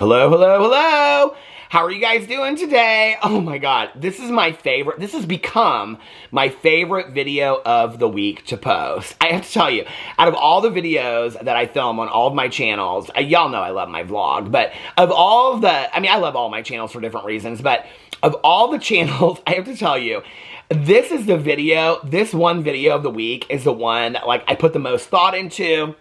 Hello, hello, hello! How are you guys doing today? Oh my god, this is my favorite. This has become my favorite video of the week to post. I have to tell you, out of all the videos that I film on all of my channels, y'all know I love my vlog, but of all of the, I love all my channels for different reasons, but of all the channels, I have to tell you, this is the video, this one video of the week is the one that, like, I put the most thought into,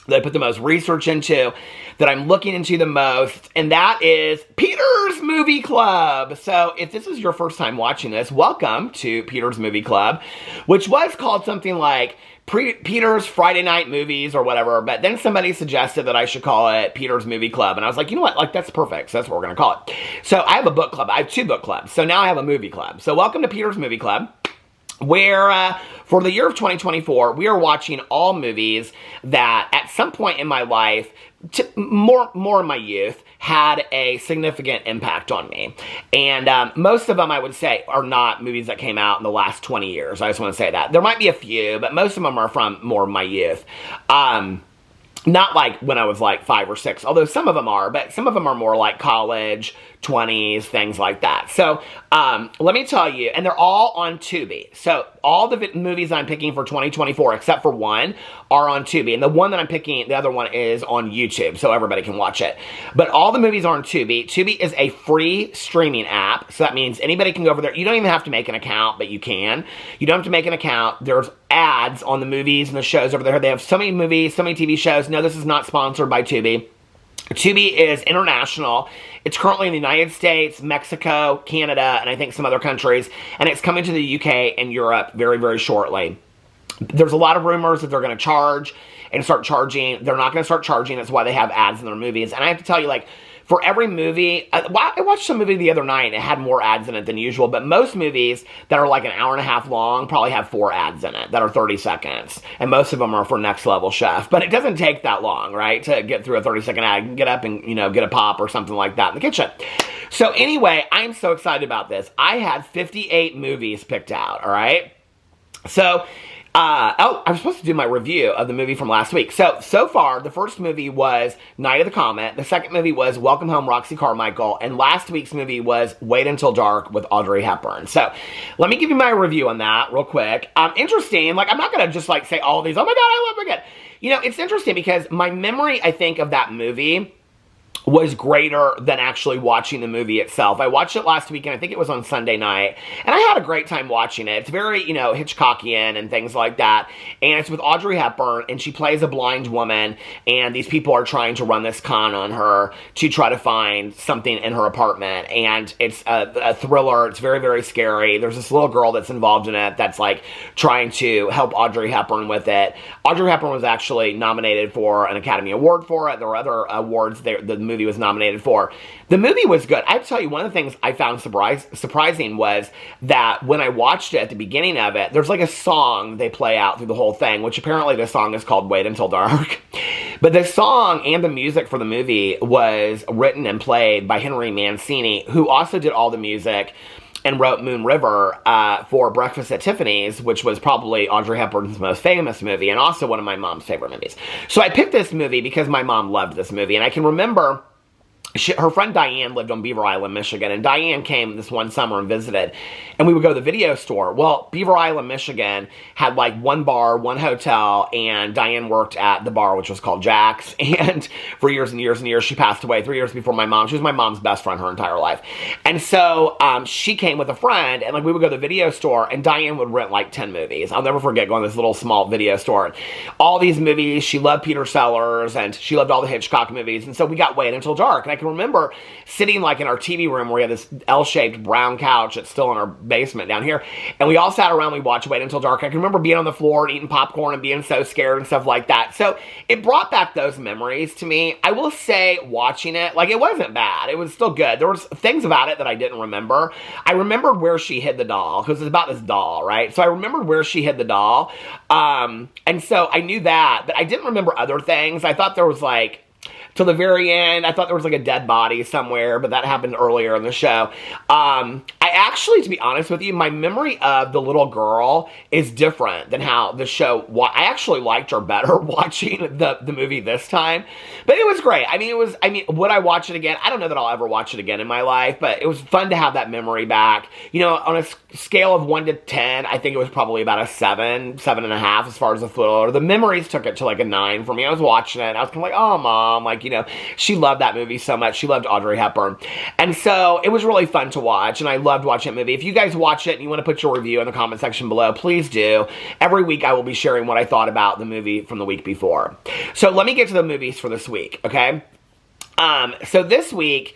that I put the most research into, that I'm looking into the most, and that is Peter's Movie Club. So if this is your first time watching this, welcome to Peter's Movie Club, which was called something like Peter's Friday Night Movies or whatever, but then somebody suggested that I should call it Peter's Movie Club, and I was like, you know what, like, that's perfect, so that's what we're gonna call it. So I have a book club, I have two book clubs, so now I have a movie club. So welcome to Peter's Movie Club, where for the year of 2024, we are watching all movies that at some point in my life, more in my youth, had a significant impact on me. And most of them, I would say, are not movies that came out in the last 20 years. I just want to say that. There might be a few, but most of them are from more of my youth. Not like when I was like 5 or 6, although some of them are, but some of them are more like college, 20s, things like that. So let me tell you, and they're all on Tubi. So all the movies I'm picking for 2024, except for one, are on Tubi. And the one that I'm picking, the other one, is on YouTube, so everybody can watch it. But all the movies are on Tubi. Tubi is a free streaming app, so that means anybody can go over there. You don't even have to make an account, but you can. You don't have to make an account. There's ads on the movies and the shows over there. They have so many movies, so many TV shows. No, this is not sponsored by Tubi. Tubi is international. It's currently in the United States, Mexico, Canada, and I think some other countries. And it's coming to the UK and Europe very, very shortly. There's a lot of rumors that they're going to charge and start charging. They're not going to start charging. That's why they have ads in their movies. And I have to tell you, like, for every movie, I watched some movie the other night and it had more ads in it than usual, but most movies that are like an hour and a half long probably have 4 ads in it that are 30 seconds. And most of them are for Next Level Chef. But it doesn't take that long, right, to get through a 30-second ad. You can get up and, you know, get a pop or something like that in the kitchen. So anyway, I'm so excited about this. I had 58 movies picked out, all right? So I was supposed to do my review of the movie from last week. So far, the first movie was Night of the Comet. The second movie was Welcome Home, Roxy Carmichael. And last week's movie was Wait Until Dark with Audrey Hepburn. So let me give you my review on that real quick. Interesting. Like, I'm not going to just, like, say all of these, oh my God, I love it. You know, it's interesting because my memory, I think, of that movie was greater than actually watching the movie itself. I watched it last weekend, I think it was on Sunday night, and I had a great time watching it. It's very, you know, Hitchcockian and things like that, and it's with Audrey Hepburn, and she plays a blind woman, and these people are trying to run this con on her to try to find something in her apartment, and it's a thriller. It's very, very scary. There's this little girl that's involved in it that's, like, trying to help Audrey Hepburn with it. Audrey Hepburn was actually nominated for an Academy Award for it. There were other awards the movie was nominated for. The movie was good. I have to tell you, one of the things I found surprising was that when I watched it at the beginning of it, there's like a song they play out through the whole thing, which apparently the song is called Wait Until Dark. But the song and the music for the movie was written and played by Henry Mancini, who also did all the music and wrote Moon River for Breakfast at Tiffany's, which was probably Audrey Hepburn's most famous movie, and also one of my mom's favorite movies. So I picked this movie because my mom loved this movie, and I can remember her friend Diane lived on Beaver Island, Michigan, and Diane came this one summer and visited, and we would go to the video store. Well, Beaver Island, Michigan had like one bar, one hotel, and Diane worked at the bar, which was called Jack's, and for years and years and years, she passed away 3 years before my mom. She was my mom's best friend her entire life. And so she came with a friend, and like we would go to the video store, and Diane would rent like 10 movies. I'll never forget going to this little small video store. All these movies, she loved Peter Sellers, and she loved all the Hitchcock movies, and so we got Wait Until Dark, and I can remember sitting like in our TV room where we had this L-shaped brown couch that's still in our basement down here, and we all sat around, we watched Wait Until Dark. I can remember being on the floor and eating popcorn and being so scared and stuff like that. So it brought back those memories to me. I will say, watching it, like, it wasn't bad. It was still good. There was things about it that I didn't remember. I remembered where she hid the doll, because it's about this doll, right? So I remembered where she hid the doll, and so I knew that, but I didn't remember other things. I thought there was like, till the very end, I thought there was like a dead body somewhere, but that happened earlier in the show. I I actually, to be honest with you, my memory of the little girl is different than how the show, I actually liked her better watching the movie this time, but it was great. I mean, would I watch it again? I don't know that I'll ever watch it again in my life, but it was fun to have that memory back. You know, on a scale of 1 to 10, I think it was probably about a 7, 7.5 as far as the thriller. The memories took it to like a 9 for me. I was watching it and I was kind of like, oh, Mom, like, you know, she loved that movie so much. She loved Audrey Hepburn. And so it was really fun to watch, and I loved watching that movie. If you guys watch it and you want to put your review in the comment section below, please do. Every week I will be sharing what I thought about the movie from the week before. So let me get to the movies for this week, okay? So this week,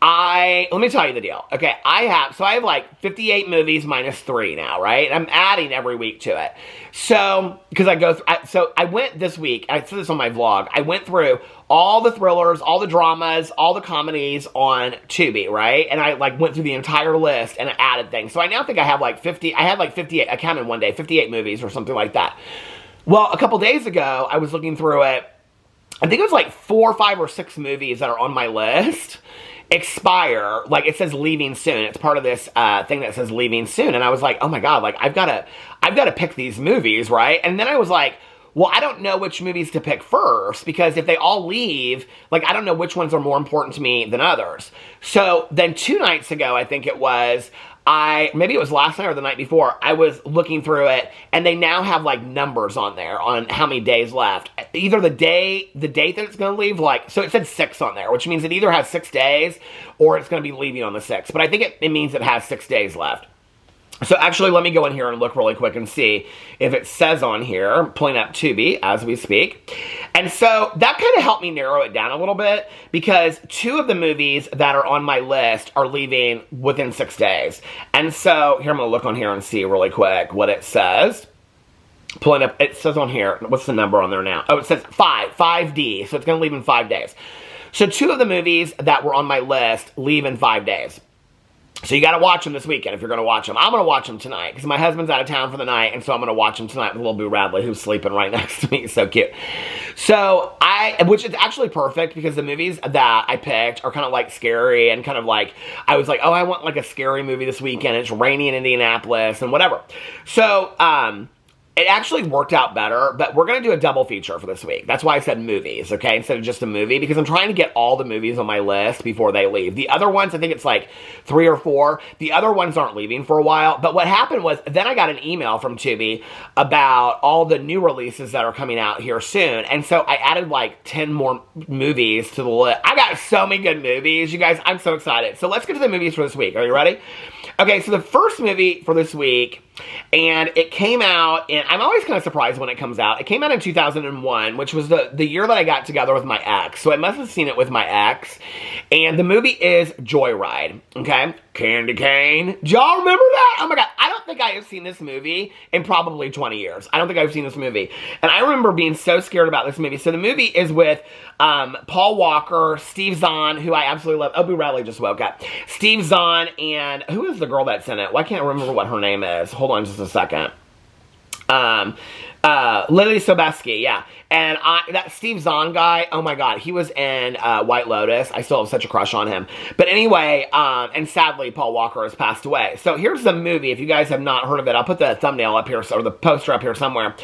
let me tell you the deal. Okay, I have like 58 movies minus 3 now, right? I'm adding every week to it. So, because I went this week, I said this on my vlog, I went through all the thrillers, all the dramas, all the comedies on Tubi, right? And I like went through the entire list and added things. So I now think I have like 58, I counted one day, 58 movies or something like that. Well, a couple days ago, I was looking through it. I think it was like 4, 5, or 6 movies that are on my list expire, like it says leaving soon. It's part of this thing that says leaving soon. And I was like, oh my God, like I've got to pick these movies, right? And then I was like, well, I don't know which movies to pick first, because if they all leave, like I don't know which ones are more important to me than others. So then 2 nights ago, I think it was, maybe it was last night or the night before, I was looking through it, and they now have like numbers on there on how many days left. Either the date that it's going to leave, like, so it said 6 on there, which means it either has 6 days or it's going to be leaving on the 6th. But I think it means it has 6 days left. So actually, let me go in here and look really quick and see if it says on here. I'm pulling up Tubi as we speak. And so that kind of helped me narrow it down a little bit, because 2 of the movies that are on my list are leaving within 6 days. And so here, I'm going to look on here and see really quick what it says. Pulling up, it says on here, what's the number on there now? Oh, it says 5D, so it's going to leave in 5 days. So 2 of the movies that were on my list leave in 5 days. So you got to watch them this weekend if you're going to watch them. I'm going to watch them tonight because my husband's out of town for the night, and so I'm going to watch them tonight with little Boo Radley, who's sleeping right next to me. It's so cute. So which is actually perfect, because the movies that I picked are kind of like scary, and kind of like, I was like, oh, I want like a scary movie this weekend. It's rainy in Indianapolis and whatever. So, it actually worked out better, but we're going to do a double feature for this week. That's why I said movies, okay, instead of just a movie, because I'm trying to get all the movies on my list before they leave. The other ones, I think it's like 3 or 4. The other ones aren't leaving for a while, but what happened was, then I got an email from Tubi about all the new releases that are coming out here soon, and so I added like 10 more movies to the list. I got so many good movies, you guys. I'm so excited. So let's get to the movies for this week. Are you ready? Okay, so the first movie for this week, and it came out in, I'm always kind of surprised when it comes out. It came out in 2001, which was the year that I got together with my ex. So I must have seen it with my ex. And the movie is Joyride, okay? Candy cane. Do y'all remember that? Oh my God. I don't think I have seen this movie in probably 20 years. I don't think I've seen this movie. And I remember being so scared about this movie. So the movie is with Paul Walker, Steve Zahn, who I absolutely love. Oh, Boo Radley just woke up. Steve Zahn, and who is the girl that's in it? Well, I can't remember what her name is. Hold on just a second. Lily Sobieski, yeah. And that Steve Zahn guy, oh my God, he was in White Lotus. I still have such a crush on him. But anyway, and sadly, Paul Walker has passed away. So here's the movie. If you guys have not heard of it, I'll put the thumbnail up here, or the poster up here somewhere.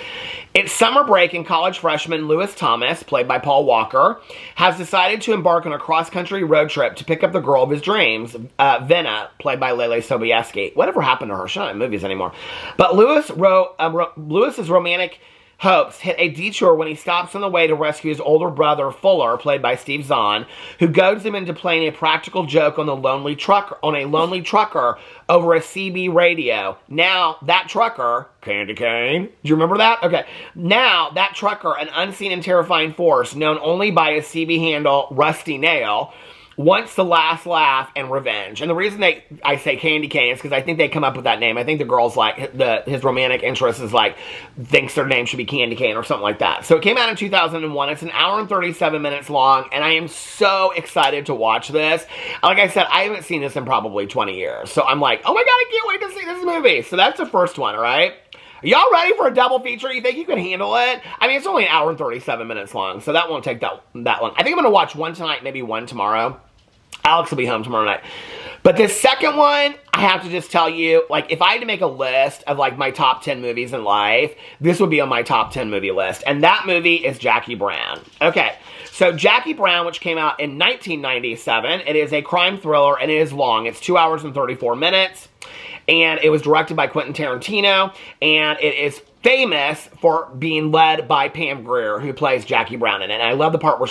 It's summer break, and college freshman Lewis Thomas, played by Paul Walker, has decided to embark on a cross-country road trip to pick up the girl of his dreams, Venna, played by Lily Sobieski. Whatever happened to her? She's not in movies anymore. But Lewis's romantic hopes hit a detour when he stops on the way to rescue his older brother, Fuller, played by Steve Zahn, who goads him into playing a practical joke on a lonely trucker over a CB radio. Now, that trucker, Candy Cane, do you remember that? Okay. Now, that trucker, an unseen and terrifying force, known only by his CB handle, Rusty Nail, wants the last laugh and revenge. And the reason I say Candy Cane is because I think they come up with that name. I think the girl's like, his romantic interest is like, thinks their name should be Candy Cane or something like that. So it came out in 2001. It's an hour and 37 minutes long, and I am so excited to watch this. Like I said, I haven't seen this in probably 20 years. So I'm like, oh my God, I can't wait to see this movie. So that's the first one, all right? Are y'all ready for a double feature? You think you can handle it? I mean, it's only an hour and 37 minutes long, so that won't take that long. I think I'm going to watch one tonight, maybe one tomorrow. Alex will be home tomorrow night. But this second one, I have to just tell you, like, if I had to make a list of, like, my top 10 movies in life, this would be on my top 10 movie list. And that movie is Jackie Brown. Okay, so Jackie Brown, which came out in 1997, it is a crime thriller, and it is long. It's 2 hours and 34 minutes. And it was directed by Quentin Tarantino, and it is famous for being led by Pam Grier, who plays Jackie Brown in it. And I love the part where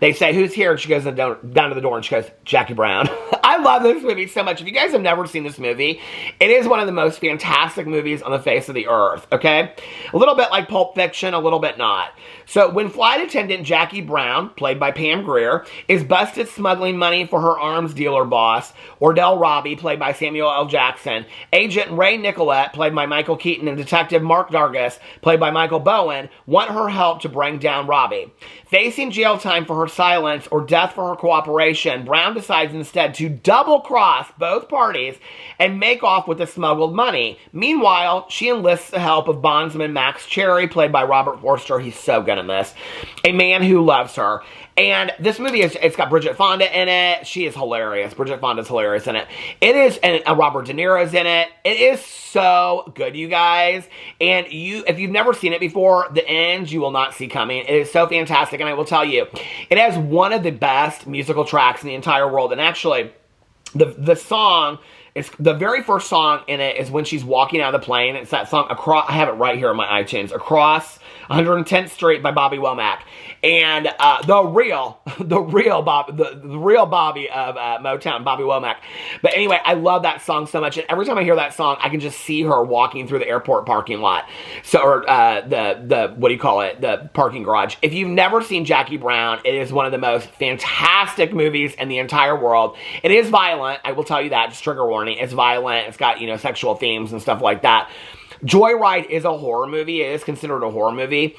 they say, "Who's here?" And she goes down to the door and she goes, "Jackie Brown." I love this movie so much. If you guys have never seen this movie, it is one of the most fantastic movies on the face of the earth, okay? A little bit like Pulp Fiction, a little bit not. So when flight attendant Jackie Brown, played by Pam Grier, is busted smuggling money for her arms dealer boss, Ordell Robbie, played by Samuel L. Jackson, Agent Ray Nicolette, played by Michael Keaton, and Detective Mark Dargis, played by Michael Bowen, want her help to bring down Robbie. Facing jail time for her silence or death for her cooperation, Brown decides instead to double-cross both parties and make off with the smuggled money. Meanwhile, she enlists the help of bondsman Max Cherry, played by Robert Forster. He's so good in this. A man who loves her. And this movie, it's got Bridget Fonda in it. She is hilarious. Bridget Fonda's hilarious in it. It is, and Robert De Niro's in it. It is so good, you guys. And if you've never seen it before, the end you will not see coming. It is so fantastic, and I will tell you, it has one of the best musical tracks in the entire world. And actually, the song, the very first song in it is when she's walking out of the plane. It's that song, I have it right here on my iTunes, Across 110th Street by Bobby Womack. And the real Bobby of Motown, Bobby Womack. But anyway, I love that song so much. And every time I hear that song, I can just see her walking through the airport parking lot. Or the parking garage. If you've never seen Jackie Brown, it is one of the most fantastic movies in the entire world. It is violent, I will tell you that, just trigger warning. It's violent, it's got, sexual themes and stuff like that. Joyride is a horror movie. It is considered a horror movie.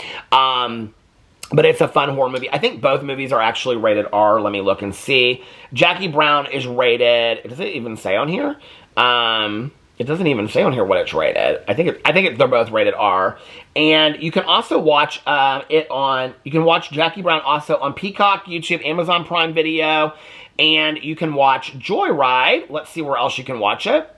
But it's a fun horror movie. I think both movies are actually rated R. Let me look and see. Jackie Brown is rated... Does it even say on here? It doesn't even say on here what it's rated. I think they're both rated R. And you can also watch you can watch Jackie Brown also on Peacock, YouTube, Amazon Prime Video, and you can watch Joyride. Let's see where else you can watch it.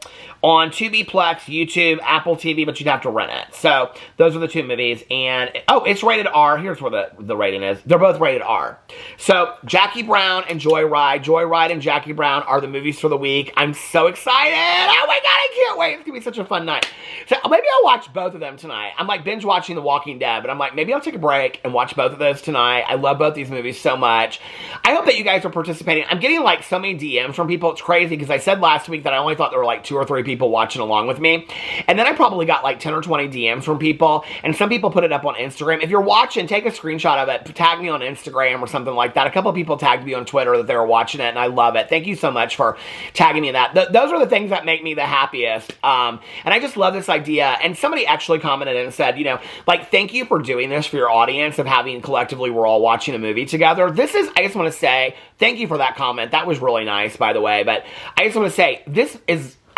On Tubi Plex, YouTube, Apple TV, but you'd have to rent it. So those are the two movies. And, it's rated R. Here's where the rating is. They're both rated R. So Jackie Brown and Joyride. Joyride and Jackie Brown are the movies for the week. I'm so excited. Oh my God, I can't wait. It's going to be such a fun night. So maybe I'll watch both of them tonight. I'm like binge watching The Walking Dead, but I'm like, maybe I'll take a break and watch both of those tonight. I love both these movies so much. I hope that you guys are participating. I'm getting like so many DMs from people. It's crazy because I said last week that I only thought there were like 2 or 3 people watching along with me. And then I probably got like 10 or 20 DMs from people. And some people put it up on Instagram. If you're watching, take a screenshot of it. Tag me on Instagram or something like that. A couple of people tagged me on Twitter that they were watching it, and I love it. Thank you so much for tagging me in that. Those are the things that make me the happiest. And I just love this idea. And somebody actually commented and said, like, thank you for doing this for your audience of having collectively we're all watching a movie together. I just want to say, thank you for that comment. That was really nice, by the way. But I just want to say,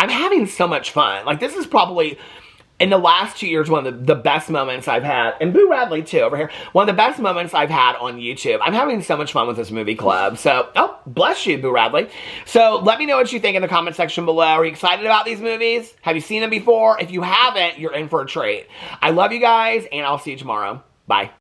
I'm having so much fun. Like, this is probably, in the last 2 years, one of the best moments I've had, and Boo Radley too, over here, one of the best moments I've had on YouTube. I'm having so much fun with this movie club. So, bless you, Boo Radley. So, let me know what you think in the comment section below. Are you excited about these movies? Have you seen them before? If you haven't, you're in for a treat. I love you guys, and I'll see you tomorrow. Bye.